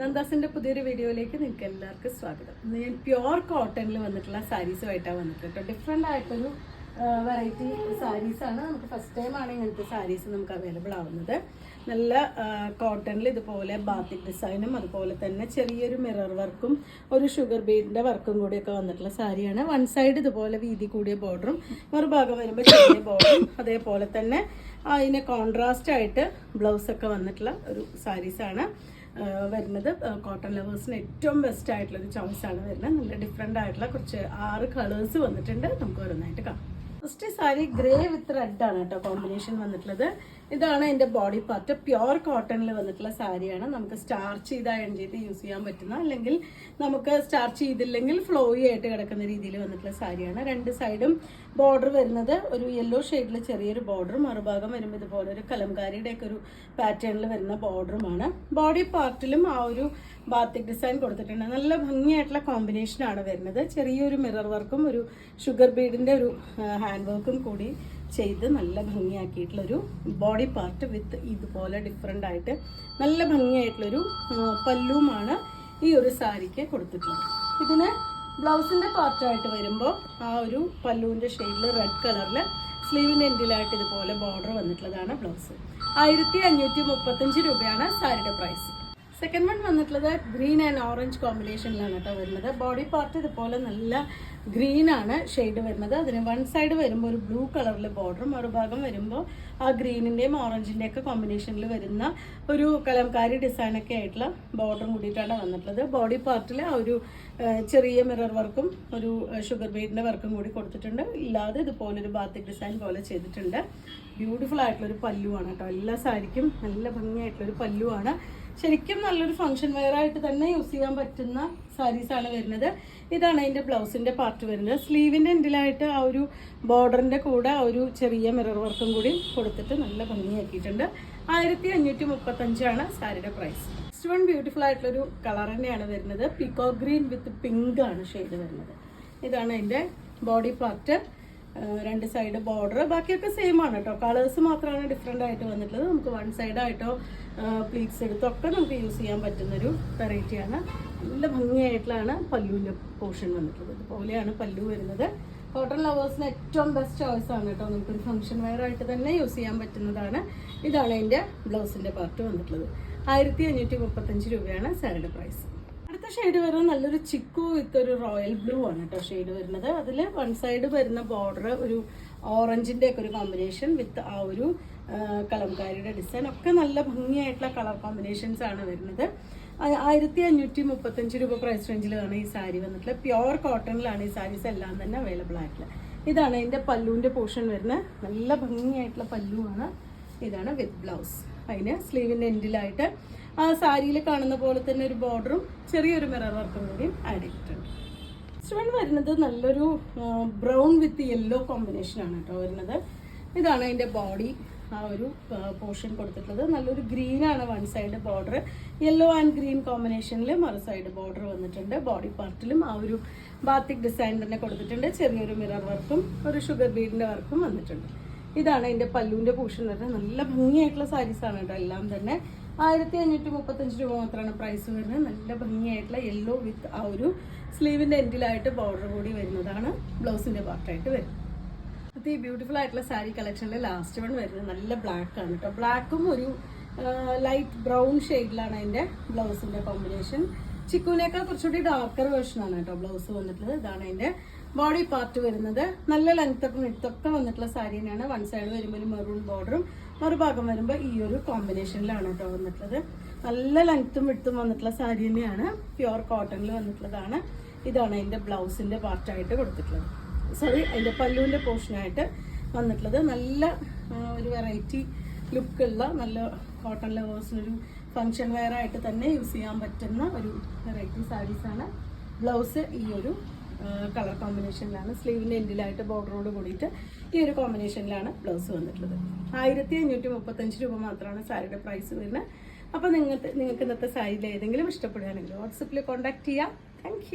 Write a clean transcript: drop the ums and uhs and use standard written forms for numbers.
നന്ദാസിന്റെ പുതിയൊരു വീഡിയോയിലേക്ക് നിങ്ങൾക്ക് എല്ലാവർക്കും സ്വാഗതം. ഇന്ന് ഞാൻ പ്യുവർ കോട്ടണിൽ വന്നിട്ടുള്ള സാരീസുമായിട്ടാണ് വന്നിട്ടുള്ളത്. ഡിഫറെൻ്റ് ആയിട്ടൊരു വെറൈറ്റി സാരീസാണ്. നമുക്ക് ഫസ്റ്റ് ടൈം ആണ് ഇങ്ങനത്തെ സാരീസ് നമുക്ക് അവൈലബിൾ ആവുന്നത്. നല്ല കോട്ടണിൽ ഇതുപോലെ ബാത്തിക് ഡിസൈനും അതുപോലെ തന്നെ ചെറിയൊരു മിറർ വർക്കും ഒരു ഷുഗർ ബീഡിൻ്റെ വർക്കും കൂടിയൊക്കെ വന്നിട്ടുള്ള സാരിയാണ്. വൺ സൈഡ് ഇതുപോലെ വീതി കൂടിയ ബോർഡറും മറുഭാഗം വരുമ്പോൾ ചെറിയ ബോർഡറും അതേപോലെ തന്നെ അതിന് കോൺട്രാസ്റ്റ് ആയിട്ട് ബ്ലൗസൊക്കെ വന്നിട്ടുള്ള ഒരു സാരീസാണ് വരുന്നത്. കോട്ടൺ ലവേഴ്സിന് ഏറ്റവും ബെസ്റ്റ് ആയിട്ടുള്ളൊരു ചോയ്സാണ് വരുന്നത്. നല്ല ഡിഫറെൻ്റ് ആയിട്ടുള്ള കുറച്ച് 6 കളേഴ്സ് വന്നിട്ടുണ്ട്. നമുക്ക് ഓരോന്നായിട്ട് കാണാം. First sari grey with red ആണ് കേട്ടോ കോമ്പിനേഷൻ വന്നിട്ടുള്ളത്. ഇതാണ് എൻ്റെ ബോഡി പാർട്ട്. പ്യുവർ കോട്ടണിൽ വന്നിട്ടുള്ള സാരിയാണ്. നമുക്ക് സ്റ്റാർച്ച് ചെയ്ത് അയൺ ചെയ്ത് യൂസ് ചെയ്യാൻ പറ്റുന്ന, അല്ലെങ്കിൽ നമുക്ക് സ്റ്റാർച്ച് ചെയ്തില്ലെങ്കിൽ ഫ്ലോയി ആയിട്ട് കിടക്കുന്ന രീതിയിൽ വന്നിട്ടുള്ള സാരിയാണ്. രണ്ട് സൈഡും ബോർഡർ വരുന്നത് ഒരു യെല്ലോ ഷെയ്ഡിൽ ചെറിയൊരു ബോർഡറും മറുഭാഗം വരുമ്പോൾ ഇതുപോലെ ഒരു കലംകാരിയുടെ ഒക്കെ ഒരു പാറ്റേണിൽ വരുന്ന ബോർഡറുമാണ്. ബോഡി പാർട്ടിലും ആ ഒരു ബാത്തിക് ഡിസൈൻ കൊടുത്തിട്ടുണ്ട്. നല്ല ഭംഗിയായിട്ടുള്ള കോമ്പിനേഷനാണ് വരുന്നത്. ചെറിയൊരു മിറർ വർക്കും ഒരു ഷുഗർ ബീഡിൻ്റെ ഒരു ഹാൻഡ് വർക്കും കൂടി ചെയ്ത് നല്ല ഭംഗിയാക്കിയിട്ടുള്ളൊരു ബോഡി പാർട്ട് വിത്ത് ഇതുപോലെ ഡിഫറെൻ്റ് ആയിട്ട് നല്ല ഭംഗിയായിട്ടുള്ളൊരു പല്ലുമാണ് ഈ ഒരു സാരിക്ക് കൊടുത്തിട്ടുള്ളത്. ഇതിന് ബ്ലൗസിൻ്റെ പാർട്ടായിട്ട് വരുമ്പോൾ ആ ഒരു പല്ലുവിൻ്റെ ഷെയ്ഡിൽ റെഡ് കളറിൽ സ്ലീവിൻ്റെ എൻഡിലായിട്ട് ഇതുപോലെ ബോർഡർ വന്നിട്ടുള്ളതാണ് ബ്ലൗസ്. 1535 രൂപയാണ് സാരിയുടെ പ്രൈസ്. സെക്കൻഡ് വൺ വന്നിട്ടുള്ളത് ഗ്രീൻ ആൻഡ് ഓറഞ്ച് കോമ്പിനേഷനിലാണ് കേട്ടോ വരുന്നത്. ബോഡി പാർട്ട് ഇതുപോലെ നല്ല ഗ്രീൻ ആണ് ഷെയ്ഡ് വരുന്നത്. അതിന് വൺ സൈഡ് വരുമ്പോൾ ഒരു ബ്ലൂ കളറിൽ ബോർഡറും മറുഭാഗം വരുമ്പോൾ ആ ഗ്രീനിൻ്റെയും ഓറഞ്ചിൻ്റെയും ഒക്കെ കോമ്പിനേഷനിൽ വരുന്ന ഒരു കലംകാരി ഡിസൈനൊക്കെ ആയിട്ടുള്ള ബോർഡറും കൂടിയിട്ടാണ് വന്നിട്ടുള്ളത്. ബോഡി പാർട്ടിൽ ആ ഒരു ചെറിയ മിറർ വർക്കും ഒരു ഷുഗർ ബീഡിൻ്റെ വർക്കും കൂടി കൊടുത്തിട്ടുണ്ട്. ഇല്ലാതെ ഇതുപോലൊരു ബാത്തിക് ഡിസൈൻ പോലെ ചെയ്തിട്ടുണ്ട്. ബ്യൂട്ടിഫുൾ ആയിട്ടുള്ളൊരു പല്ലുവാണ് കേട്ടോ. എല്ലാ സാരിക്കും നല്ല ഭംഗിയായിട്ടുള്ളൊരു പല്ലുവാണ്. ശരിക്കും നല്ലൊരു ഫംഗ്ഷൻ വെയർ ആയിട്ട് തന്നെ യൂസ് ചെയ്യാൻ പറ്റുന്ന സാരീസാണ് വരുന്നത്. ഇതാണ് അതിൻ്റെ ബ്ലൗസിൻ്റെ പാർട്ട് വരുന്നത്. സ്ലീവിൻ്റെ എൻഡിലായിട്ട് ആ ഒരു ബോർഡറിൻ്റെ കൂടെ ആ ഒരു ചെറിയ മിറർ വർക്കും കൂടി കൊടുത്തിട്ട് നല്ല ഭംഗിയാക്കിയിട്ടുണ്ട്. 1535 സാരിയുടെ പ്രൈസ്. നെക്സ്റ്റ് വൺ ബ്യൂട്ടിഫുൾ ആയിട്ടുള്ളൊരു കളർ തന്നെയാണ് വരുന്നത്. പീകോക്ക് ഗ്രീൻ വിത്ത് പിങ്ക് ആണ് ഷെയ്ഡ് വരുന്നത്. ഇതാണ് അതിൻ്റെ ബോഡി പാർട്ട്. രണ്ട് സൈഡ് ബോർഡർ ബാക്കിയൊക്കെ സെയിം ആണ് കേട്ടോ. കളേഴ്സ് മാത്രമാണ് ഡിഫറെൻ്റ് ആയിട്ട് വന്നിട്ടുള്ളത്. നമുക്ക് വൺ സൈഡായിട്ടോ പ്ലീറ്റ്സ് എടുത്തൊക്കെ നമുക്ക് യൂസ് ചെയ്യാൻ പറ്റുന്നൊരു വെറൈറ്റിയാണ്. നല്ല ഭംഗിയായിട്ടുള്ളതാണ് പല്ലുവിൻ്റെ പോർഷൻ വന്നിട്ടുള്ളത്. ഇതുപോലെയാണ് പല്ലു വരുന്നത്. കോട്ടൺ ലവേഴ്സിന് ഏറ്റവും ബെസ്റ്റ് ചോയ്സ് ആണ് കേട്ടോ. നമുക്കൊരു ഫംഗ്ഷൻ വെയർ ആയിട്ട് തന്നെ യൂസ് ചെയ്യാൻ പറ്റുന്നതാണ്. ഇതാണ് അതിൻ്റെ ബ്ലൗസിൻ്റെ പാർട്ട് വന്നിട്ടുള്ളത്. 1535 രൂപയാണ് സാരിയുടെ പ്രൈസ്. അടുത്ത ഷെയ്ഡ് വരുന്നത് നല്ലൊരു ചിക്കു വിത്ത് ഒരു റോയൽ ബ്ലൂ ആണ് കേട്ടോ ഷെയ്ഡ് വരുന്നത്. അതിൽ വൺ സൈഡ് വരുന്ന ബോർഡർ ഒരു ഓറഞ്ചിൻ്റെ ഒക്കെ ഒരു കോമ്പിനേഷൻ വിത്ത് ആ ഒരു കലംകാരിയുടെ ഡിസൈൻ ഒക്കെ നല്ല ഭംഗിയായിട്ടുള്ള കളർ കോമ്പിനേഷൻസ് ആണ് വരുന്നത്. 1535 രൂപ പ്രൈസ് റേഞ്ചിലാണ് ഈ സാരി വന്നിട്ടുള്ളത്. പ്യുവർ കോട്ടണിലാണ് ഈ സാരീസ് എല്ലാം തന്നെ അവൈലബിൾ ആയിട്ടുള്ളത്. ഇതാണ് ഇതിൻ്റെ പല്ലുവിൻ്റെ പോർഷൻ വരുന്നത്. നല്ല ഭംഗിയായിട്ടുള്ള പല്ലുവാണ്. ഇതാണ് വിത്ത് ബ്ലൗസ്. അതിന് സ്ലീവിൻ്റെ എൻഡിലായിട്ട് ആ സാരിയിൽ കാണുന്ന പോലെ തന്നെ ഒരു ബോർഡറും ചെറിയൊരു മിറർ വർക്കും കൂടിയും ആഡ് ചെയ്തിട്ടുണ്ട്. നെക്സ്റ്റ് വരുന്നത് നല്ലൊരു ബ്രൗൺ വിത്ത് യെല്ലോ കോമ്പിനേഷനാണ് കേട്ടോ വരുന്നത്. ഇതാണ് അതിൻ്റെ ബോഡി ആ ഒരു പോർഷൻ കൊടുത്തിട്ടുള്ളത്. നല്ലൊരു ഗ്രീനാണ് one side border. Yellow and green കോമ്പിനേഷനിൽ മറു സൈഡ് ബോർഡർ വന്നിട്ടുണ്ട്. ബോഡി പാർട്ടിലും ആ ഒരു ബാത്തിക് ഡിസൈൻ തന്നെ കൊടുത്തിട്ടുണ്ട്. ചെറിയൊരു മിറർ വർക്കും ഒരു ഷുഗർ ബീഡിൻ്റെ വർക്കും വന്നിട്ടുണ്ട്. ഇതാണ് അതിൻ്റെ പല്ലുവിൻ്റെ പോർഷൻ വരുന്നത്. നല്ല ഭംഗിയായിട്ടുള്ള സാരീസാണ് കേട്ടോ എല്ലാം തന്നെ. 1535 രൂപ മാത്രമാണ് പ്രൈസ് വരുന്നത്. നല്ല ഭംഗിയായിട്ടുള്ള യെല്ലോ വിത്ത് ആ ഒരു സ്ലീവിൻ്റെ എൻഡിലായിട്ട് ബോർഡർ കൂടി വരുന്നതാണ് ബ്ലൗസിൻ്റെ പാർട്ടായിട്ട് വരുന്നത്. അത് ഈ ബ്യൂട്ടിഫുൾ ആയിട്ടുള്ള സാരി കളക്ഷനിൽ ലാസ്റ്റ് വൺ വരുന്നത് നല്ല ബ്ലാക്ക് ആണ് കേട്ടോ. ബ്ലാക്കും ഒരു ലൈറ്റ് ബ്രൗൺ ഷെയ്ഡിലാണ് അതിൻ്റെ ബ്ലൗസിൻ്റെ കോമ്പിനേഷൻ. ചിക്കുവിനേക്കാൾ കുറച്ചുകൂടി ഡാർക്കർ വേർഷനാണ് കേട്ടോ ബ്ലൗസ് വന്നിട്ടുള്ളത്. ഇതാണ് അതിൻ്റെ ബോഡി പാർട്ട് വരുന്നത്. നല്ല ലെങ്ത്തൊക്കെ നെത്തൊക്കെ വന്നിട്ടുള്ള സാരി തന്നെയാണ്. വൺ സൈഡ് വരുമ്പോൾ ഒരു മെറൂൺ ബോർഡറും മറുഭാഗം വരുമ്പോൾ ഈ ഒരു കോമ്പിനേഷനിലാണ് കേട്ടോ വന്നിട്ടുള്ളത്. നല്ല ലെങ്ത്തും വിട്ടും വന്നിട്ടുള്ള സാരി തന്നെയാണ്. പ്യുവർ കോട്ടണിൽ വന്നിട്ടുള്ളതാണ്. ഇതാണ് അതിൻ്റെ ബ്ലൗസിൻ്റെ പാർട്ടായിട്ട് കൊടുത്തിട്ടുള്ളത്. സോറി, അതിൻ്റെ പല്ലുവിൻ്റെ പോർഷനായിട്ട് വന്നിട്ടുള്ളത്. നല്ല ഒരു വെറൈറ്റി ലുക്കുള്ള നല്ല കോട്ടൺ ലവേഴ്സിനൊരു ഫങ്ഷൻ വെയർ ആയിട്ട് തന്നെ യൂസ് ചെയ്യാൻ പറ്റുന്ന ഒരു വെറൈറ്റി സാരീസാണ്. ബ്ലൗസ് ഈ ഒരു കളർ കോമ്പിനേഷനിലാണ്. സ്ലീവിൻ്റെ എൻഡിലായിട്ട് ബോർഡറോട് കൂടിയിട്ട് ഈ ഒരു കോമ്പിനേഷനിലാണ് ബ്ലൗസ് വന്നിട്ടുള്ളത്. 1535 രൂപ മാത്രമാണ് സാരിയുടെ പ്രൈസ് വരുന്നത്. അപ്പോൾ നിങ്ങൾക്ക് ഇന്നത്തെ സാരിയിൽ ഏതെങ്കിലും ഇഷ്ടപ്പെടുകയാണെങ്കിൽ വാട്സപ്പിൽ കോൺടാക്ട് ചെയ്യാം. താങ്ക്